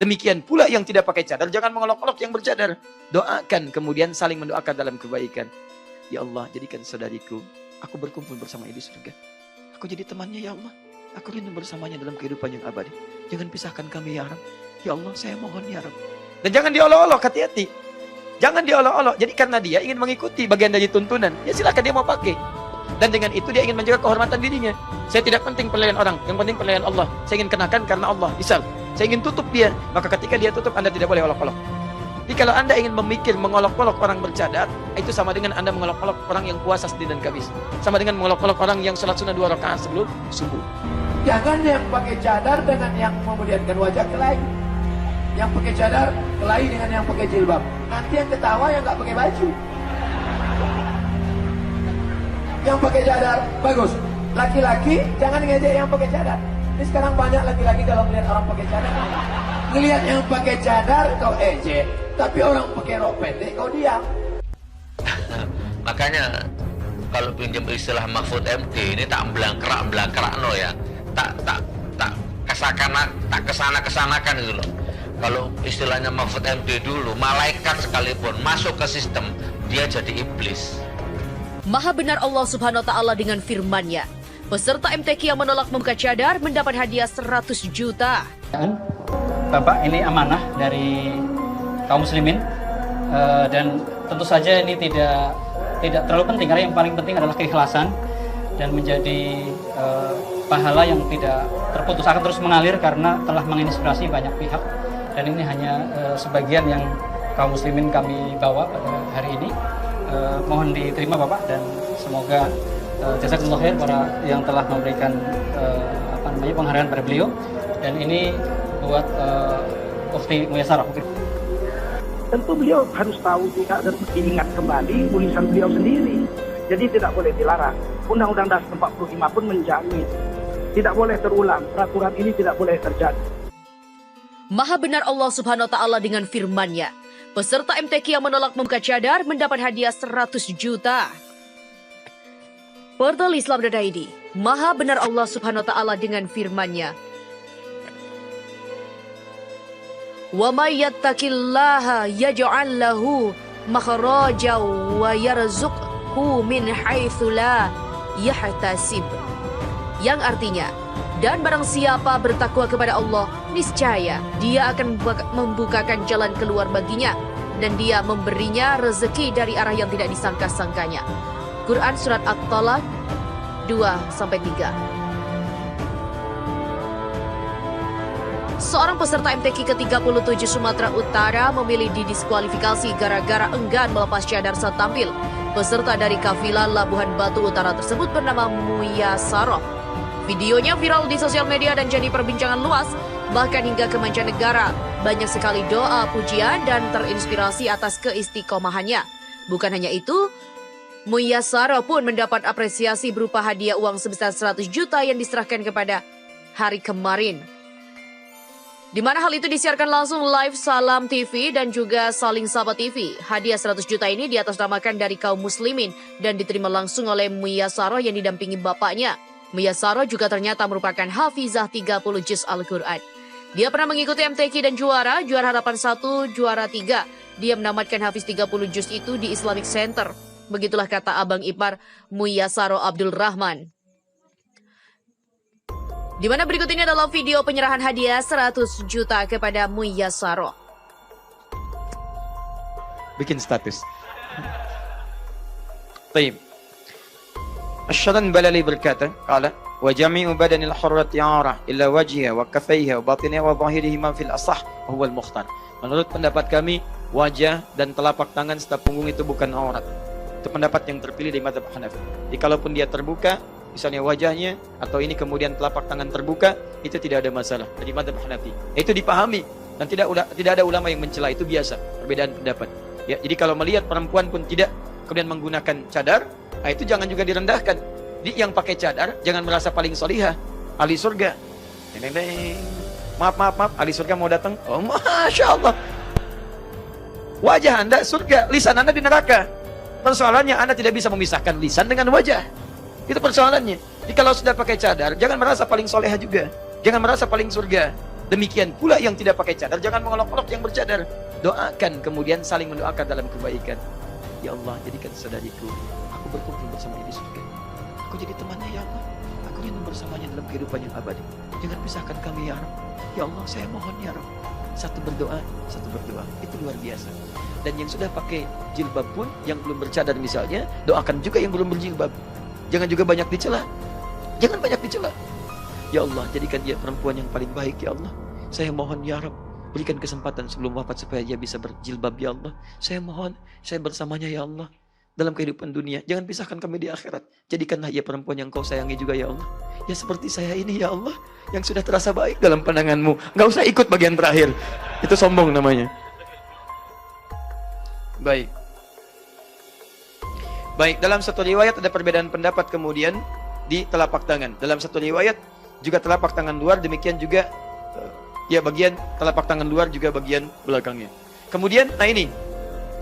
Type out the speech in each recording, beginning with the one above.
Demikian pula yang tidak pakai cadar, jangan mengolok-olok yang bercadar. Doakan, kemudian saling mendoakan dalam kebaikan. Ya Allah, jadikan saudariku, aku berkumpul bersama di surga. Aku jadi temannya ya Allah. Aku rindu bersamanya dalam kehidupan yang abadi. Jangan pisahkan kami ya Rabb. Ya Allah, saya mohon ya Rabb. Dan jangan diolok-olok, hati-hati. Jangan diolok-olok. Jadi karena dia ingin mengikuti bagian dari tuntunan, ya silakan dia mau pakai. Dan dengan itu dia ingin menjaga kehormatan dirinya. Saya tidak penting penilaian orang, yang penting penilaian Allah. Saya ingin kenakan karena Allah. Misal, saya ingin tutup dia, maka ketika dia tutup, Anda tidak boleh olok-olok. Jadi kalau Anda ingin memikir mengolok-olok orang bercadar, itu sama dengan Anda mengolok-olok orang yang puasa Senin dan Kamis. Sama dengan mengolok-olok orang yang sholat sunnah 2 rakaat sebelum subuh. Jangan yang pakai cadar dengan yang memuliakan wajah kelahi. Yang pakai cadar kelahi dengan yang pakai jilbab. Nanti yang ketawa yang nggak pakai baju. Yang pakai cadar bagus. Laki-laki jangan ngejek yang pakai cadar. Ini sekarang banyak laki-laki kalau melihat orang pakai cadar, ngelihat yang pakai cadar kau ejek, tapi orang pakai rok pendek kau diam. Makanya kalau pinjam istilah Mahfud MD ini tak belangkerak no ya, tak kesana-kesanakan gitu loh. Kalau istilahnya Mahfud MD dulu, malaikat sekalipun masuk ke sistem, dia jadi iblis. Maha benar Allah Subhanahu wa Ta'ala dengan firman-Nya. Peserta MTQ yang menolak membuka cadar mendapat hadiah 100 juta. Bapak, ini amanah dari kaum muslimin, dan tentu saja ini tidak terlalu penting, karena yang paling penting adalah keikhlasan dan menjadi pahala yang tidak terputus, akan terus mengalir karena telah menginspirasi banyak pihak. Dan ini hanya sebagian yang kaum muslimin kami bawa pada hari ini. Mohon diterima Bapak, dan semoga jazakallahu khair para yang telah memberikan penghargaan pada beliau. Dan ini buat Ukhti Muyassarah. Tentu beliau harus tahu juga dan ingat kembali tulisan beliau sendiri. Jadi tidak boleh dilarang. Undang-Undang Dasar 45 pun menjamin tidak boleh terulang. Peraturan ini tidak boleh terjadi. Maha benar Allah Subhanahu wa Ta'ala dengan firman-Nya. Peserta MTQ yang menolak membuka cadar mendapat hadiah 100 juta. Portal Islam.id. Maha benar Allah Subhanahu wa Ta'ala dengan firman-Nya. Wa may yattaqillaha yaj'al lahu makhraja wa yarzuqhu min haitsu la yahtasib. Yang artinya, dan barang siapa bertakwa kepada Allah, niscaya Dia akan membukakan jalan keluar baginya, dan Dia memberinya rezeki dari arah yang tidak disangka-sangkanya. Quran Surat At-Talaq 2-3. Seorang peserta MTQ ke-37 Sumatera Utara memilih didiskualifikasi gara-gara enggan melepas cadar saat tampil. Peserta dari kafilah Labuhan Batu Utara tersebut bernama Muyassarah. Videonya viral di sosial media dan jadi perbincangan luas, bahkan hingga ke mancanegara. Banyak sekali doa, pujian, dan terinspirasi atas keistiqomahannya. Bukan hanya itu, Muyassarah pun mendapat apresiasi berupa hadiah uang sebesar 100 juta yang diserahkan kepada hari kemarin. Di mana hal itu disiarkan langsung live Salam TV dan juga Saling Sahabat TV. Hadiah 100 juta ini diatasnamakan dari kaum muslimin dan diterima langsung oleh Muyassarah yang didampingi bapaknya. Muyassarah juga ternyata merupakan hafizah 30 juz Al-Quran. Dia pernah mengikuti MTQ dan juara harapan 1, juara 3. Dia menamatkan hafiz 30 juz itu di Islamic Center. Begitulah kata abang ipar Muyassarah Abdul Rahman. Di mana berikut ini adalah video penyerahan hadiah 100 juta kepada Muyassarah. Bikin status. Baik. Asy-Syadan Balali berkata, qala wa jami'u badanil hurrati 'arah illa wajhiha wa kaffaiha wa batiniha wa dhahirihi ma fil asah wa huwa al-mukhtar. Menurut pendapat kami, wajah dan telapak tangan serta punggung itu bukan aurat. Itu pendapat yang terpilih di mazhab Hanafi. Jadi kalaupun dia terbuka, misalnya wajahnya atau ini kemudian telapak tangan terbuka, itu tidak ada masalah dari mazhab Hanafi. Itu dipahami dan tidak ada ulama yang mencela, itu biasa, perbedaan pendapat. Ya, jadi kalau melihat perempuan pun tidak kemudian menggunakan cadar, nah itu jangan juga direndahkan. Jadi yang pakai cadar jangan merasa paling solihah, ahli surga. Maaf, ahli surga mau datang. Oh, masya Allah. Wajah Anda surga, lisan Anda di neraka. Persoalannya Anda tidak bisa memisahkan lisan dengan wajah. Itu persoalannya. Jadi kalau sudah pakai cadar, jangan merasa paling solehah juga. Jangan merasa paling surga. Demikian pula yang tidak pakai cadar, jangan mengolok-olok yang bercadar. Doakan, kemudian saling mendoakan dalam kebaikan. Ya Allah, jadikan saudariku, aku berkumpul bersama di surga. Aku jadi temannya ya Allah. Aku ingin bersamanya dalam kehidupan yang abadi. Jangan pisahkan kami ya Rabb. Ya Allah, saya mohon ya Rabb. Satu berdoa. Itu luar biasa. Dan yang sudah pakai jilbab pun, yang belum bercadar misalnya, doakan juga yang belum berjilbab. Jangan juga banyak dicela. Jangan banyak dicela. Ya Allah, jadikan dia perempuan yang paling baik ya Allah. Saya mohon ya Rabb, berikan kesempatan sebelum wafat supaya dia bisa berjilbab ya Allah. Saya mohon, saya bersamanya ya Allah dalam kehidupan dunia. Jangan pisahkan kami di akhirat. Jadikanlah ia perempuan yang kau sayangi juga ya Allah. Ya seperti saya ini ya Allah, yang sudah terasa baik dalam pandanganmu. Gak usah ikut bagian terakhir. Itu sombong namanya. Baik. Baik, dalam satu riwayat ada perbedaan pendapat kemudian di telapak tangan. Dalam satu riwayat juga telapak tangan luar, demikian juga ya bagian telapak tangan luar juga bagian belakangnya. Kemudian, nah ini,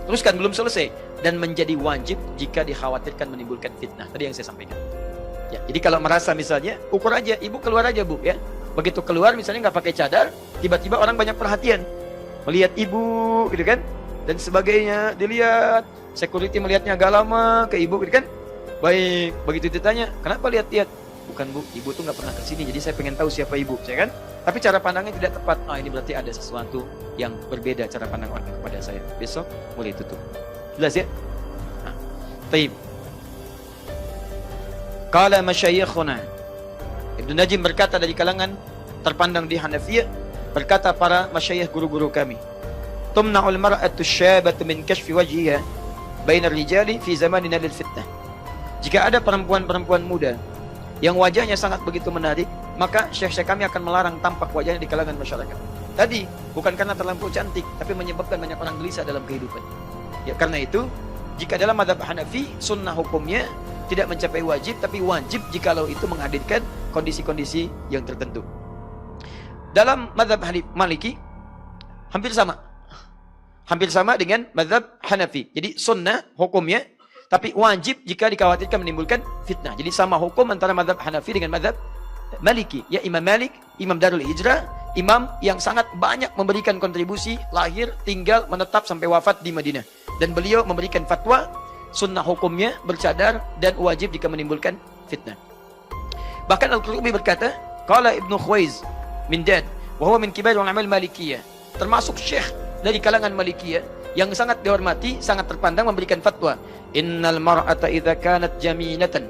teruskan belum selesai. Dan menjadi wajib jika dikhawatirkan menimbulkan fitnah. Tadi yang saya sampaikan. Ya, jadi kalau merasa misalnya, ukur aja, ibu keluar aja bu ya. Begitu keluar misalnya nggak pakai cadar, tiba-tiba orang banyak perhatian. Melihat ibu gitu kan. Dan sebagainya, dilihat. Security melihatnya agak lama ke ibu gitu kan. Baik, begitu ditanya, kenapa lihat-lihat? Bukan bu, ibu tuh nggak pernah kesini, jadi saya pengen tahu siapa ibu, saya kan? Tapi cara pandangnya tidak tepat. Ini berarti ada sesuatu yang berbeda cara pandang orang kepada saya. Besok mulai tutup. Jelas ya? Taib. Qala masyayikhuna. Ibnu Najim berkata dari kalangan terpandang di Hanafiyah, berkata para masyayikh guru-guru kami, tumna'ul mar'atu syabatu min kashfi wajhiha bainar rijali fi zamanina lil fitnah. Jika ada perempuan-perempuan muda yang wajahnya sangat begitu menarik, maka syekh-syekh kami akan melarang tampak wajahnya di kalangan masyarakat. Tadi bukan karena terlampau cantik, tapi menyebabkan banyak orang gelisah dalam kehidupan. Ya karena itu, jika dalam mazhab Hanafi, sunnah hukumnya tidak mencapai wajib, tapi wajib jikalau itu menghadirkan kondisi-kondisi yang tertentu. Dalam mazhab Maliki, hampir sama dengan mazhab Hanafi. Jadi sunnah hukumnya, tapi wajib jika dikhawatirkan menimbulkan fitnah. Jadi sama hukum antara mazhab Hanafi dengan mazhab Maliki. Ya Imam Malik, Imam Darul Hijrah, imam yang sangat banyak memberikan kontribusi, lahir, tinggal, menetap sampai wafat di Madinah. Dan beliau memberikan fatwa, sunnah hukumnya bercadar dan wajib jika menimbulkan fitnah. Bahkan Al-Qurtubi berkata, qala Ibnu Khuwaiz min Dad, wa huwa min kibar ulama Malikiyah. Termasuk syekh dari kalangan Malikiyah yang sangat dihormati, sangat terpandang memberikan fatwa, innal mar'ata idza kanat jamilatan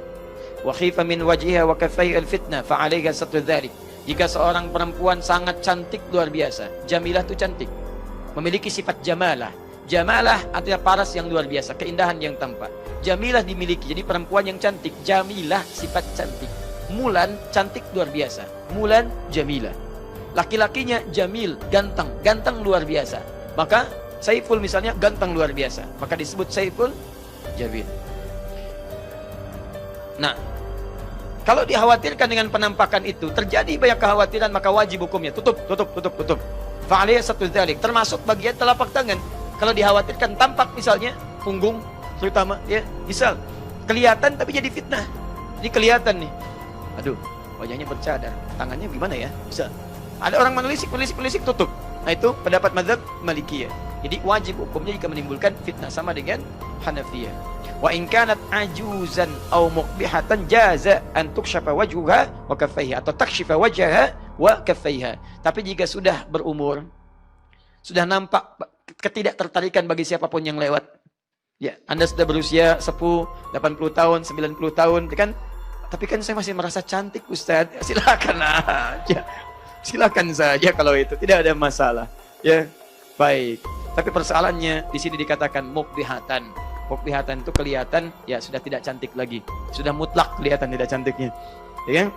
wa khifa min wajhiha wa kaffaiha al-fitnah fa 'alaiha satru dzalik. Jika seorang perempuan sangat cantik luar biasa, jamilah itu cantik, memiliki sifat jamalah. Jamalah artinya paras yang luar biasa, keindahan yang tampak. Jamilah dimiliki, jadi perempuan yang cantik. Jamilah sifat cantik. Mulan cantik luar biasa. Mulan jamilah. Laki-lakinya jamil, ganteng, ganteng luar biasa. Maka Saiful misalnya ganteng luar biasa, maka disebut Saiful jamil. Nah, kalau dikhawatirkan dengan penampakan itu terjadi banyak kekhawatiran, maka wajib hukumnya tutup. Fa'aliyah satu dzalik, termasuk bagian telapak tangan. Kalau dikhawatirkan tampak misalnya punggung terutama ya, misal kelihatan tapi jadi fitnah. Jadi kelihatan nih. Aduh, wajahnya bercadar, tangannya gimana ya? Bisa. Ada orang menelisik tutup. Nah, itu pendapat mazhab Malikiyah. Jadi wajib hukumnya jika menimbulkan fitnah, sama dengan Hanafiyah. Wa in kanat ajuzan aw muqbihatan jaza an tukshafa wajhuha wa kaffaiha, atau takshifa wajhaha wa kaffaiha. Tapi jika sudah berumur, sudah nampak ketidaktertarikan bagi siapapun yang lewat. Ya, Anda sudah berusia sepuh, 80 tahun, 90 tahun, kan? Tapi kan saya masih merasa cantik, Ustaz. Silakan aja. Silakan saja kalau itu, tidak ada masalah. Ya, baik. Tapi persoalannya di sini dikatakan muqbihatan. Muqbihatan itu kelihatan ya sudah tidak cantik lagi. Sudah mutlak kelihatan tidak cantiknya. Ya kan?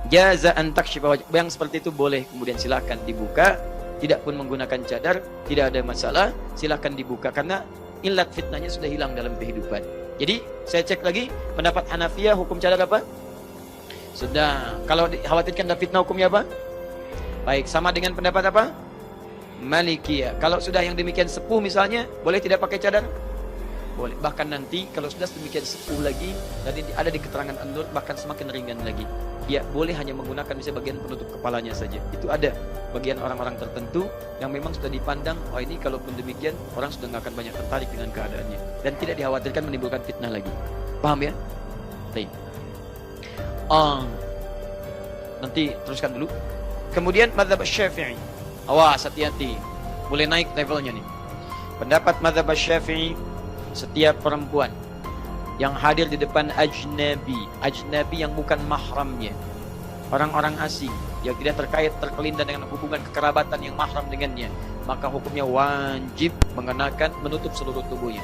Jaza an takshifa wajh. Yang seperti itu boleh kemudian silakan dibuka. Tidak pun menggunakan cadar, tidak ada masalah, silahkan dibuka karena ilat fitnahnya sudah hilang dalam kehidupan. Jadi saya cek lagi pendapat Hanafiyah hukum cadar apa? Sudah. Kalau dikhawatirkan ada fitnah hukumnya apa? Baik, sama dengan pendapat apa? Malikiyah. Kalau sudah yang demikian sepuh misalnya, boleh tidak pakai cadar? Boleh. Bahkan nanti kalau sudah demikian sepuh lagi, dan ada di keterangan An-Nur bahkan semakin ringan lagi. Ya, boleh hanya menggunakan misalnya bagian penutup kepalanya saja. Itu ada sebagian orang-orang tertentu yang memang sudah dipandang, oh ini kalaupun demikian orang sudah nggak akan banyak tertarik dengan keadaannya dan tidak dikhawatirkan menimbulkan fitnah lagi. Paham ya? Baik. Nanti teruskan dulu. Kemudian mazhab Syafi'i. Awas, hati-hati. Boleh naik levelnya nih. Pendapat mazhab Syafi'i, setiap perempuan yang hadir di depan ajnabi yang bukan mahramnya, orang-orang asing yang tidak terkelindan dengan hubungan kekerabatan yang mahram dengannya, maka hukumnya wajib mengenakan menutup seluruh tubuhnya.